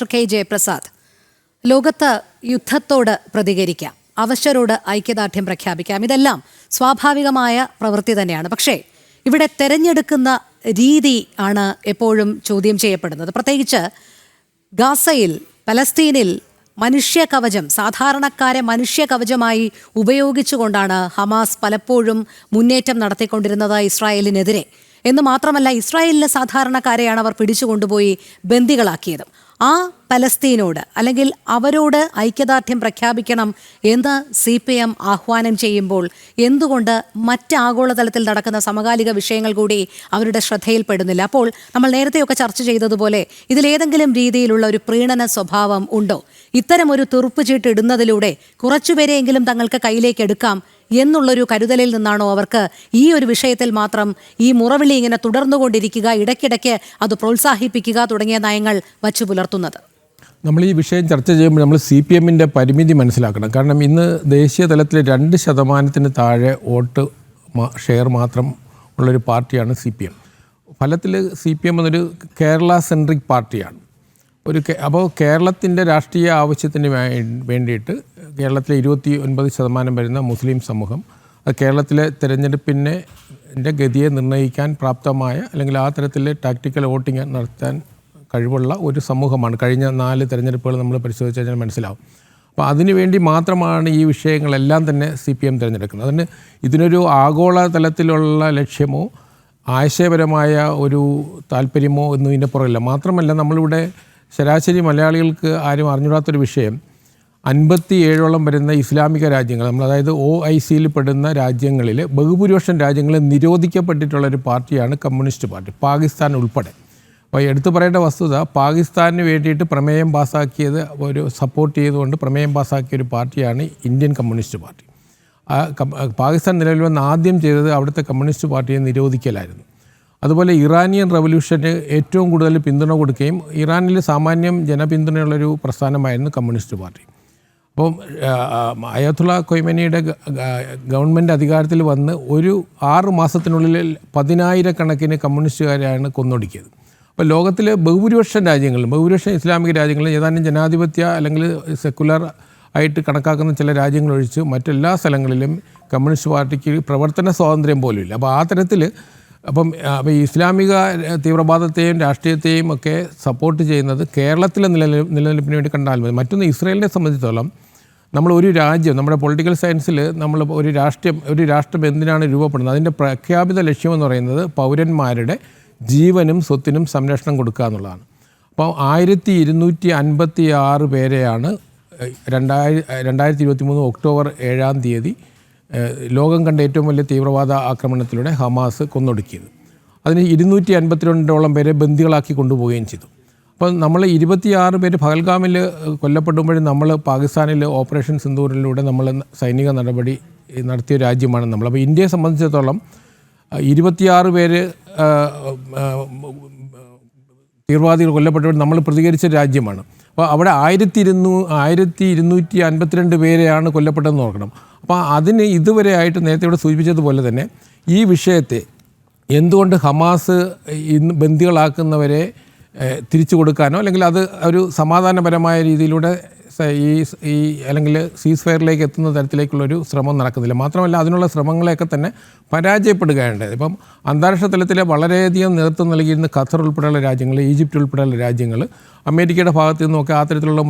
Doctor K Jayaprasad, ലോകത്ത് യുദ്ധത്തോട് പ്രതികരിക്കാം, അവശരോട് ഐക്യദാർഢ്യം പ്രഖ്യാപിക്കാം, ഇതെല്ലാം സ്വാഭാവികമായ പ്രവൃത്തി തന്നെയാണ്. പക്ഷേ ഇവിടെ തെരഞ്ഞെടുക്കുന്ന രീതി ആണ് എപ്പോഴും ചോദ്യം ചെയ്യപ്പെടുന്നത്. പ്രത്യേകിച്ച് ഗാസയിൽ, പലസ്തീനിൽ മനുഷ്യ കവചം, സാധാരണക്കാരെ മനുഷ്യ കവചമായി ഉപയോഗിച്ചുകൊണ്ടാണ് ഹമാസ് പലപ്പോഴും മുന്നേറ്റം നടത്തിക്കൊണ്ടിരുന്നത് ഇസ്രായേലിനെതിരെ. എന്ന് മാത്രമല്ല, ഇസ്രായേലിലെ സാധാരണക്കാരെയാണ് അവർ പിടിച്ചുകൊണ്ടുപോയി ബന്ദികളാക്കിയത്. ആ പലസ്തീനോട് അല്ലെങ്കിൽ അവരോട് ഐക്യദാർഢ്യം പ്രഖ്യാപിക്കണം എന്ന് CPM ആഹ്വാനം ചെയ്യുമ്പോൾ എന്തുകൊണ്ട് മറ്റ് ആഗോളതലത്തിൽ നടക്കുന്ന സമകാലിക വിഷയങ്ങൾ കൂടി അവരുടെ ശ്രദ്ധയിൽപ്പെടുന്നില്ല? അപ്പോൾ നമ്മൾ നേരത്തെയൊക്കെ ചർച്ച ചെയ്തതുപോലെ ഇതിലേതെങ്കിലും രീതിയിലുള്ള ഒരു പ്രീണന സ്വഭാവം ഉണ്ടോ? ഇത്തരമൊരു തുറുപ്പുചീട്ട് ഇടുന്നതിലൂടെ കുറച്ചുപേരെയെങ്കിലും തങ്ങൾക്ക് കയ്യിലേക്ക് എടുക്കാം എന്നുള്ളൊരു കരുതലിൽ നിന്നാണോ അവർക്ക് ഈ ഒരു വിഷയത്തിൽ മാത്രം ഈ മുറവിളി ഇങ്ങനെ തുടർന്നുകൊണ്ടിരിക്കുക, ഇടയ്ക്കിടയ്ക്ക് അത് പ്രോത്സാഹിപ്പിക്കുക തുടങ്ങിയ നയങ്ങൾ വച്ചു പുലർത്തുന്നത്? നമ്മൾ ഈ വിഷയം ചർച്ച ചെയ്യുമ്പോൾ നമ്മൾ CPMൻ്റെ പരിമിതി മനസ്സിലാക്കണം. കാരണം ഇന്ന് ദേശീയ തലത്തിൽ 2% താഴെ വോട്ട് ഷെയർ മാത്രം ഉള്ളൊരു പാർട്ടിയാണ് CPM. ഫലത്തിൽ CPM എന്നൊരു കേരള സെൻട്രിക് പാർട്ടിയാണ്. അപ്പോൾ കേരളത്തിൻ്റെ രാഷ്ട്രീയ ആവശ്യത്തിന് വേണ്ടിയിട്ട് കേരളത്തിലെ 29% വരുന്ന മുസ്ലിം സമൂഹം അത് കേരളത്തിലെ തിരഞ്ഞെടുപ്പിൻ്റെ ഗതിയെ നിർണ്ണയിക്കാൻ പ്രാപ്തമായ അല്ലെങ്കിൽ ആ തരത്തിൽ ടാക്ടിക്കൽ വോട്ടിംഗ് നടത്താൻ കഴിവുള്ള ഒരു സമൂഹമാണ്. കഴിഞ്ഞ 4 തിരഞ്ഞെടുപ്പുകൾ നമ്മൾ പരിശോധിച്ച് കഴിഞ്ഞാൽ മനസ്സിലാവും. അപ്പോൾ അതിനുവേണ്ടി മാത്രമാണ് ഈ വിഷയങ്ങളെല്ലാം തന്നെ CPM തിരഞ്ഞെടുക്കുന്നത്. അതിന് ഇതിനൊരു ആഗോള തലത്തിലുള്ള ലക്ഷ്യമോ ആശയപരമായ ഒരു താല്പര്യമോ ഒന്നും ഇതിൻ്റെ പുറകില്ല. മാത്രമല്ല, നമ്മളിവിടെ ശരാശരി മലയാളികൾക്ക് ആരും അറിഞ്ഞൂടാത്തൊരു വിഷയം, 57ഓളം വരുന്ന ഇസ്ലാമിക രാജ്യങ്ങൾ, നമ്മൾ അതായത് OICയിൽ പെടുന്ന രാജ്യങ്ങളിൽ ബഹുഭൂരിപക്ഷം രാജ്യങ്ങളിൽ നിരോധിക്കപ്പെട്ടിട്ടുള്ളൊരു പാർട്ടിയാണ് കമ്മ്യൂണിസ്റ്റ് പാർട്ടി, പാകിസ്ഥാൻ ഉൾപ്പെടെ. അപ്പോൾ എടുത്തു പറയേണ്ട വസ്തുത, പാകിസ്ഥാനിന് വേണ്ടിയിട്ട് പ്രമേയം പാസ്സാക്കിയത് സപ്പോർട്ട് ചെയ്തുകൊണ്ട് പ്രമേയം പാസ്സാക്കിയ ഒരു പാർട്ടിയാണ് ഇന്ത്യൻ കമ്മ്യൂണിസ്റ്റ് പാർട്ടി. പാകിസ്ഥാൻ നിലവിൽ വന്ന് ആദ്യം ചെയ്തത് അവിടുത്തെ കമ്മ്യൂണിസ്റ്റ് പാർട്ടിയെ നിരോധിക്കലായിരുന്നു. അതുപോലെ ഇറാനിയൻ റവല്യൂഷന് ഏറ്റവും കൂടുതൽ പിന്തുണ കൊടുക്കുകയും ഇറാനിൽ സാമാന്യം ജനപിന്തുണയുള്ളൊരു പ്രസ്ഥാനമായിരുന്നു കമ്മ്യൂണിസ്റ്റ് പാർട്ടി. അപ്പോൾ അയത്തുള്ള ഖൊയ്മനിയുടെ ഗവൺമെൻറ് അധികാരത്തിൽ വന്ന് ഒരു 6 മാസത്തിനുള്ളിൽ 10,000 കമ്മ്യൂണിസ്റ്റുകാരെയാണ് കൊന്നൊടുക്കിയത്. അപ്പോൾ ലോകത്തിലെ ബഹുഭൂരിപക്ഷം രാജ്യങ്ങളിലും, ബഹുഭൂരിപക്ഷം ഇസ്ലാമിക രാജ്യങ്ങളിലും, ഏതാനും ജനാധിപത്യ അല്ലെങ്കിൽ സെക്കുലർ ആയിട്ട് കണക്കാക്കുന്ന ചില രാജ്യങ്ങളൊഴിച്ച് മറ്റെല്ലാ സ്ഥലങ്ങളിലും കമ്മ്യൂണിസ്റ്റ് പാർട്ടിക്ക് പ്രവർത്തന സ്വാതന്ത്ര്യം പോലും ഇല്ല. അപ്പോൾ ആ തരത്തിൽ അപ്പം ഇസ്ലാമിക തീവ്രവാദത്തെയും രാഷ്ട്രീയത്തെയും ഒക്കെ സപ്പോർട്ട് ചെയ്യുന്നത് കേരളത്തിലെ നിലനിൽപ്പിന് വേണ്ടി കണ്ടാൽ മതി. മറ്റൊന്ന്, ഇസ്രായേലിനെ സംബന്ധിച്ചിടത്തോളം നമ്മൾ ഒരു രാജ്യം, നമ്മുടെ പൊളിറ്റിക്കൽ സയൻസിൽ നമ്മൾ ഒരു രാഷ്ട്രം എന്തിനാണ് രൂപപ്പെടുന്നത്, അതിൻ്റെ പ്രഖ്യാപിത ലക്ഷ്യമെന്ന് പറയുന്നത് പൗരന്മാരുടെ ജീവനും സ്വത്തിനും സംരക്ഷണം കൊടുക്കുക എന്നുള്ളതാണ്. അപ്പോൾ 1256 പേരെയാണ് 2023 ഒക്ടോബർ 7 ലോകം കണ്ട ഏറ്റവും വലിയ തീവ്രവാദ ആക്രമണത്തിലൂടെ ഹമാസ് കൊന്നൊടുക്കിയത്. അതിന് 252ഓളം പേരെ ബന്ദികളാക്കി കൊണ്ടുപോവുകയും ചെയ്തു. അപ്പോൾ നമ്മൾ 26 പേര് പഹൽഗാമിൽ കൊല്ലപ്പെടുമ്പോഴും നമ്മൾ പാകിസ്ഥാനിൽ ഓപ്പറേഷൻ സിന്ദൂറിലൂടെ നമ്മൾ സൈനിക നടപടി നടത്തിയ രാജ്യമാണ് നമ്മൾ. അപ്പോൾ ഇന്ത്യയെ സംബന്ധിച്ചിടത്തോളം 26 പേര് തീവ്രവാദികൾ കൊല്ലപ്പെട്ടപ്പോൾ നമ്മൾ പ്രതികരിച്ച രാജ്യമാണ്. അപ്പോൾ അവിടെ 1252 പേരെയാണ് കൊല്ലപ്പെട്ടതെന്ന് നോക്കണം. അപ്പോൾ അതിന് ഇതുവരെ ആയിട്ട് നേരത്തെ ഇവിടെ സൂചിപ്പിച്ചതുപോലെ തന്നെ ഈ വിഷയത്തെ എന്തുകൊണ്ട് ഹമാസ് ഇന്ന് ബന്ദികളാക്കുന്നവരെ തിരിച്ചു കൊടുക്കാനോ അല്ലെങ്കിൽ അത് ഒരു സമാധാനപരമായ രീതിയിലൂടെ ഈ അല്ലെങ്കിൽ സീസ് ഫയറിലേക്ക് എത്തുന്ന തരത്തിലേക്കുള്ളൊരു ശ്രമം നടക്കുന്നില്ല. മാത്രമല്ല, അതിനുള്ള ശ്രമങ്ങളെയൊക്കെ തന്നെ പരാജയപ്പെടുകയുണ്ടായത്. ഇപ്പം അന്താരാഷ്ട്ര തലത്തിൽ വളരെയധികം നേതൃത്വം നൽകിയിരുന്ന ഖത്തർ ഉൾപ്പെടെയുള്ള രാജ്യങ്ങൾ, ഈജിപ്റ്റ് ഉൾപ്പെടെയുള്ള രാജ്യങ്ങൾ, അമേരിക്കയുടെ ഭാഗത്തു നിന്നൊക്കെ ആ തരത്തിലുള്ള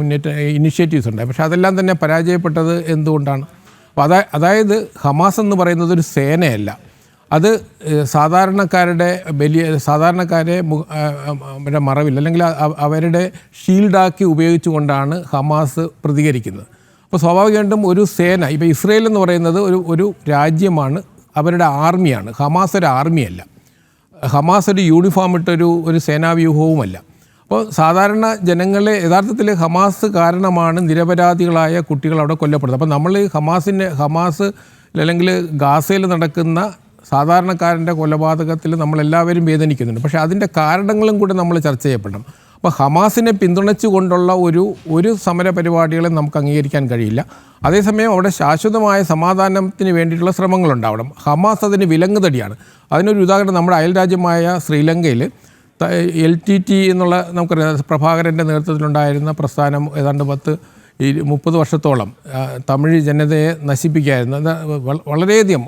ഇനിഷ്യേറ്റീവ്സ് ഉണ്ടായി. പക്ഷേ അതെല്ലാം തന്നെ പരാജയപ്പെട്ടത് എന്തുകൊണ്ടാണ്? അപ്പോൾ അതായത് ഹമാസ് എന്ന് പറയുന്നത് ഒരു സേനയല്ല, അത് സാധാരണക്കാരെ മറവിൽ അല്ലെങ്കിൽ അവരുടെ ഷീൽഡാക്കി ഉപയോഗിച്ചുകൊണ്ടാണ് ഹമാസ് പ്രതികരിക്കുന്നത്. അപ്പോൾ സ്വാഭാവികമായിട്ടും ഒരു സേന, ഇപ്പോൾ ഇസ്രയേൽ എന്ന് പറയുന്നത് ഒരു രാജ്യമാണ്, അവരുടെ ആർമിയാണ്. ഹമാസ് ഒരു ആർമിയല്ല, ഹമാസ് ഒരു യൂണിഫോം ഇട്ടൊരു സേനാവ്യൂഹവുമല്ല. അപ്പോൾ സാധാരണ ജനങ്ങളെ യഥാർത്ഥത്തിൽ ഹമാസ് കാരണമാണ് നിരപരാധികളായ കുട്ടികൾ അവിടെ കൊല്ലപ്പെടുന്നത്. അപ്പോൾ നമ്മൾ ഹമാസ് അല്ലെങ്കിൽ ഗാസയിൽ നടക്കുന്ന സാധാരണക്കാരൻ്റെ കൊലപാതകത്തിൽ നമ്മളെല്ലാവരും വേദനിക്കുന്നുണ്ട്. പക്ഷേ അതിൻ്റെ കാരണങ്ങളും കൂടെ നമ്മൾ ചർച്ച ചെയ്യപ്പെടണം. അപ്പോൾ ഹമാസിനെ പിന്തുണച്ചുകൊണ്ടുള്ള ഒരു സമര പരിപാടികളെ നമുക്ക് അംഗീകരിക്കാൻ കഴിയില്ല. അതേസമയം അവിടെ ശാശ്വതമായ സമാധാനത്തിന് വേണ്ടിയിട്ടുള്ള ശ്രമങ്ങളുണ്ടാവണം. ഹമാസ് അതിന് വിലങ്ങുതടിയാണ്. അതിനൊരു ഉദാഹരണം, നമ്മുടെ അയൽരാജ്യമായ ശ്രീലങ്കയിൽ LTT എന്നുള്ള നമുക്കറിയാം, പ്രഭാകരൻ്റെ നേതൃത്വത്തിലുണ്ടായിരുന്ന പ്രസ്ഥാനം ഏതാണ്ട് 30 വർഷത്തോളം തമിഴ് ജനതയെ നശിപ്പിക്കുകയായിരുന്നു. വളരെയധികം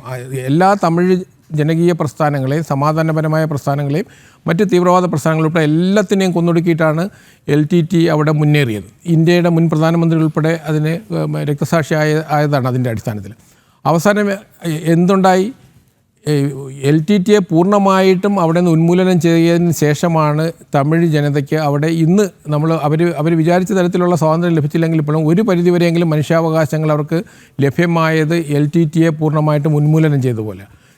എല്ലാ തമിഴ് ജനകീയ പ്രസ്ഥാനങ്ങളെയും സമാധാനപരമായ പ്രസ്ഥാനങ്ങളെയും മറ്റ് തീവ്രവാദ പ്രസ്ഥാനങ്ങളുൾപ്പെടെ എല്ലാത്തിനെയും കൊന്നൊടുക്കിയിട്ടാണ് LTT അവിടെ മുന്നേറിയത്. ഇന്ത്യയുടെ മുൻ പ്രധാനമന്ത്രി ഉൾപ്പെടെ അതിന് രക്തസാക്ഷിയായതാണ് അതിൻ്റെ അടിസ്ഥാനത്തിൽ. അവസാനം എന്തുണ്ടായി? LTTയെ പൂർണ്ണമായിട്ടും അവിടെ നിന്ന് ഉന്മൂലനം ചെയ്തതിന് ശേഷമാണ് തമിഴ് ജനതയ്ക്ക് അവിടെ ഇന്ന് അവർ വിചാരിച്ച തരത്തിലുള്ള സ്വാതന്ത്ര്യം ലഭിച്ചില്ലെങ്കിൽ ഇപ്പോഴും ഒരു പരിധിവരെയെങ്കിലും മനുഷ്യാവകാശങ്ങൾ അവർക്ക് ലഭ്യമായത് LTTയെ പൂർണ്ണമായിട്ടും ഉന്മൂലനം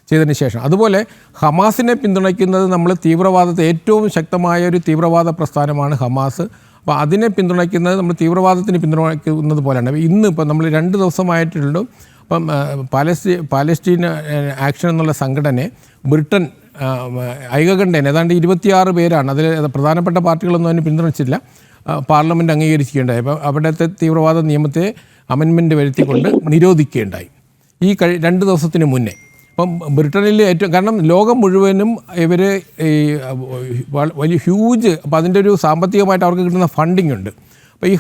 ചെയ്തതിന് ശേഷം. അതുപോലെ ഹമാസിനെ പിന്തുണയ്ക്കുന്നത് നമ്മൾ തീവ്രവാദത്തെ ഏറ്റവും ശക്തമായ ഒരു തീവ്രവാദ പ്രസ്ഥാനമാണ് ഹമാസ്. അപ്പോൾ അതിനെ പിന്തുണയ്ക്കുന്നത് നമ്മൾ തീവ്രവാദത്തിന് പിന്തുണയ്ക്കുന്നത് പോലെയാണ്. ഇന്നിപ്പോൾ നമ്മൾ 2 ദിവസമായിട്ടുള്ളൂ. അപ്പം പാലസ്തീൻ ആക്ഷൻ എന്നുള്ള സംഘടനയെ ബ്രിട്ടൻ ഐകകണ്ഠേന ഏതാണ്ട് 26 പേരാണ്, അതിൽ പ്രധാനപ്പെട്ട പാർട്ടികളൊന്നും അതിന് പിന്തുണച്ചില്ല, പാർലമെൻറ്റ് അംഗീകരിക്കുകയുണ്ടായി. അപ്പം അവിടുത്തെ തീവ്രവാദ നിയമത്തെ അമെൻമെൻറ്റ് വരുത്തിക്കൊണ്ട് നിരോധിക്കുകയുണ്ടായി ഈ 2 ദിവസത്തിന് മുന്നേ. അപ്പം ബ്രിട്ടനിൽ കാരണം ലോകം മുഴുവനും ഇവർ വലിയ ഹ്യൂജ്, അപ്പോൾ അതിൻ്റെ ഒരു സാമ്പത്തികമായിട്ട് അവർക്ക് കിട്ടുന്ന ഫണ്ടിങ് ഉണ്ട്. അപ്പോൾ ഈ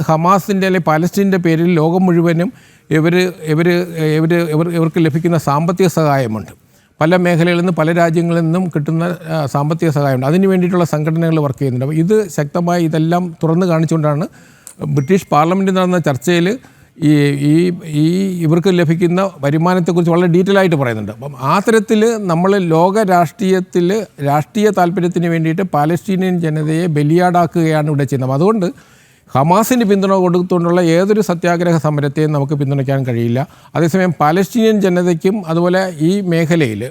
ഹമാസിൻ്റെ അല്ലെങ്കിൽ പാലസ്തീൻ്റെ പേരിൽ ലോകം മുഴുവനും ഇവർക്ക് ലഭിക്കുന്ന സാമ്പത്തിക സഹായമുണ്ട്. പല മേഖലകളിൽ നിന്ന് പല രാജ്യങ്ങളിൽ നിന്നും കിട്ടുന്ന സാമ്പത്തിക സഹായമുണ്ട്. അതിന് വേണ്ടിയിട്ടുള്ള സംഘടനകൾ വർക്ക് ചെയ്യുന്നുണ്ട്. അപ്പോൾ ഇത് ശക്തമായി ഇതെല്ലാം തുറന്നു കാണിച്ചുകൊണ്ടാണ് ബ്രിട്ടീഷ് പാർലമെൻറ്റിൽ നടന്ന ചർച്ചയിൽ ഇവർക്ക് ലഭിക്കുന്ന വരുമാനത്തെക്കുറിച്ച് വളരെ ഡീറ്റെയിൽ ആയിട്ട് പറയുന്നുണ്ട്. അപ്പം ആ തരത്തിൽ നമ്മൾ ലോക രാഷ്ട്രീയ താല്പര്യത്തിന് വേണ്ടിയിട്ട് പാലസ്തീനിയൻ ജനതയെ ബലിയാടാക്കുകയാണ് ഇവിടെ ചെയ്യുന്നത്. അതുകൊണ്ട് ഹമാസിന് പിന്തുണ കൊടുത്തുകൊണ്ടുള്ള ഏതൊരു സത്യാഗ്രഹ സമരത്തെയും നമുക്ക് പിന്തുണയ്ക്കാൻ കഴിയില്ല. അതേസമയം പാലസ്തീനിയൻ ജനതയ്ക്കും അതുപോലെ ഈ മേഖലയിൽ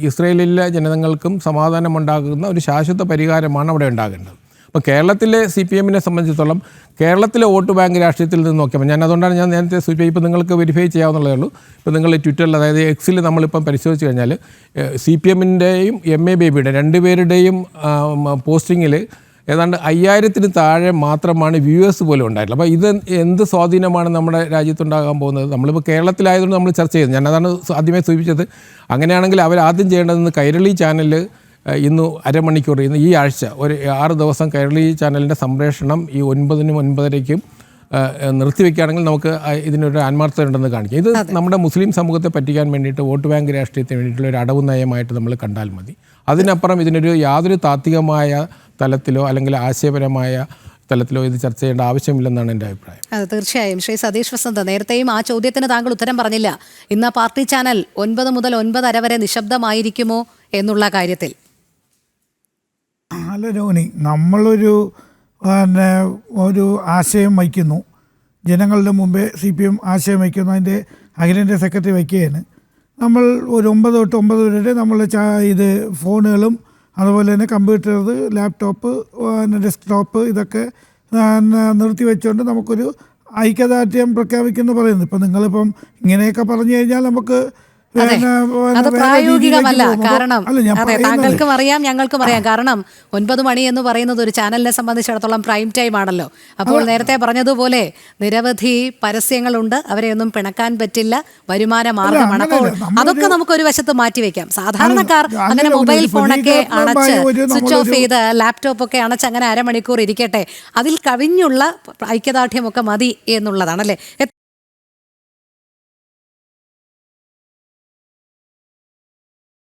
ഇസ്രയേലിലെ ജനതകൾക്കും സമാധാനമുണ്ടാകുന്ന ഒരു ശാശ്വത പരിഹാരമാണ് അവിടെ ഉണ്ടാകേണ്ടത്. അപ്പോൾ കേരളത്തിലെ CPMനെ സംബന്ധിച്ചിടത്തോളം കേരളത്തിലെ വോട്ട് ബാങ്ക് രാഷ്ട്രീയത്തിൽ നിന്ന് നോക്കിയപ്പോൾ അതുകൊണ്ടാണ് ഞാൻ നേരത്തെ സൂചിപ്പിച്ചത്. ഇപ്പോൾ നിങ്ങൾക്ക് വെരിഫൈ ചെയ്യാവുന്നതേ ഉള്ളൂ. ഇപ്പോൾ നിങ്ങൾ ട്വിറ്ററിൽ, അതായത് Xൽ നമ്മളിപ്പം പരിശോധിച്ച് കഴിഞ്ഞാൽ CPMൻ്റെയും MA ബേബിയുടെ 2 പേരുടെയും പോസ്റ്റിങ്ങിൽ ഏതാണ്ട് 5000-ന് താഴെ മാത്രമാണ് വ്യൂവേഴ്സ് പോലും ഉണ്ടായിട്ടുള്ളത്. അപ്പോൾ ഇത് എന്ത് സ്വാധീനമാണ് നമ്മുടെ രാജ്യത്തുണ്ടാകാൻ പോകുന്നത്? നമ്മളിപ്പോൾ കേരളത്തിലായതുകൊണ്ട് നമ്മൾ ചർച്ച ചെയ്യുന്നത്. ഞാനതാണ് ആദ്യമേ സൂചിപ്പിച്ചത്. അങ്ങനെയാണെങ്കിൽ അവർ ആദ്യം ചെയ്യേണ്ടതെന്ന് കൈരളി ചാനൽ ഇന്ന് അരമണിക്കൂർ, ഇന്ന് ഈ ആഴ്ച ഒരു 6 ദിവസം കൈരളി ചാനലിൻ്റെ സംപ്രേഷണം ഈ 9-നും 9:30-ക്കും നിർത്തിവെക്കുകയാണെങ്കിൽ നമുക്ക് ഇതിനൊരു ആത്മാർത്ഥത ഉണ്ടെന്ന് കാണിക്കും. ഇത് നമ്മുടെ മുസ്ലിം സമൂഹത്തെ പറ്റിക്കാൻ വേണ്ടിയിട്ട് വോട്ട് ബാങ്ക് രാഷ്ട്രീയത്തിന് വേണ്ടിയിട്ടുള്ള ഒരു അടവ് നയമായിട്ട് നമ്മൾ കണ്ടാൽ മതി. അതിനപ്പുറം ഇതിനൊരു യാതൊരു താത്വികമായ തലത്തിലോ അല്ലെങ്കിൽ ആശയപരമായ തലത്തിലോ ഇത് ചർച്ച ചെയ്യേണ്ട ആവശ്യമില്ലെന്നാണ് എൻ്റെ അഭിപ്രായം. അത് തീർച്ചയായും. ശ്രീ സതീഷ് വസന്ത്, നേരത്തെയും ആ ചോദ്യത്തിന് താങ്കൾ ഉത്തരം പറഞ്ഞില്ല. ഇന്ന് പാർട്ടി ചാനൽ 9 മുതൽ 9:30 വരെ നിശബ്ദമായിരിക്കുമോ എന്നുള്ള കാര്യത്തിൽ? അല്ല രോഹിണി, നമ്മളൊരു ആശയം വയ്ക്കുന്നു, ജനങ്ങളുടെ മുമ്പേ CPM ആശയം വയ്ക്കുന്നു, അതിൻ്റെ അഖിലേന്ത്യാ സെക്രട്ടറി വയ്ക്കുകയാണ്. നമ്മൾ ഒരു 9 തൊട്ട് 9 വരെ നമ്മൾ ഇത് ഫോണുകളും അതുപോലെ തന്നെ കമ്പ്യൂട്ടർ, ലാപ്ടോപ്പ്, ഡെസ്ക്ടോപ്പ് ഇതൊക്കെ നിർത്തിവെച്ചുകൊണ്ട് നമുക്കൊരു ഐക്യദാർഢ്യം പ്രഖ്യാപിക്കുന്നു പറയുന്നു. ഇപ്പം നിങ്ങളിപ്പം ഇങ്ങനെയൊക്കെ പറഞ്ഞു കഴിഞ്ഞാൽ നമുക്ക് അത് പ്രായോഗികമല്ല. കാരണം അതെ, താങ്കൾക്കും അറിയാം, ഞങ്ങൾക്കും അറിയാം. കാരണം 9 മണി എന്ന് പറയുന്നത് ഒരു ചാനലിനെ സംബന്ധിച്ചിടത്തോളം പ്രൈം ടൈം ആണല്ലോ. അപ്പോൾ നേരത്തെ പറഞ്ഞതുപോലെ നിരവധി പരസ്യങ്ങളുണ്ട്, അവരെ ഒന്നും പിണക്കാൻ പറ്റില്ല, വരുമാന മാർഗമാണ്. അപ്പോൾ അതൊക്കെ നമുക്ക് ഒരു വശത്ത് മാറ്റിവെക്കാം. സാധാരണക്കാർ അങ്ങനെ മൊബൈൽ ഫോണൊക്കെ അണച്ച് സ്വിച്ച് ഓഫ് ചെയ്ത് ലാപ്ടോപ്പൊക്കെ അണച്ച് അങ്ങനെ അരമണിക്കൂർ ഇരിക്കട്ടെ. അതിൽ കവിഞ്ഞുള്ള ഐക്യദാർഢ്യമൊക്കെ മതി എന്നുള്ളതാണല്ലേ.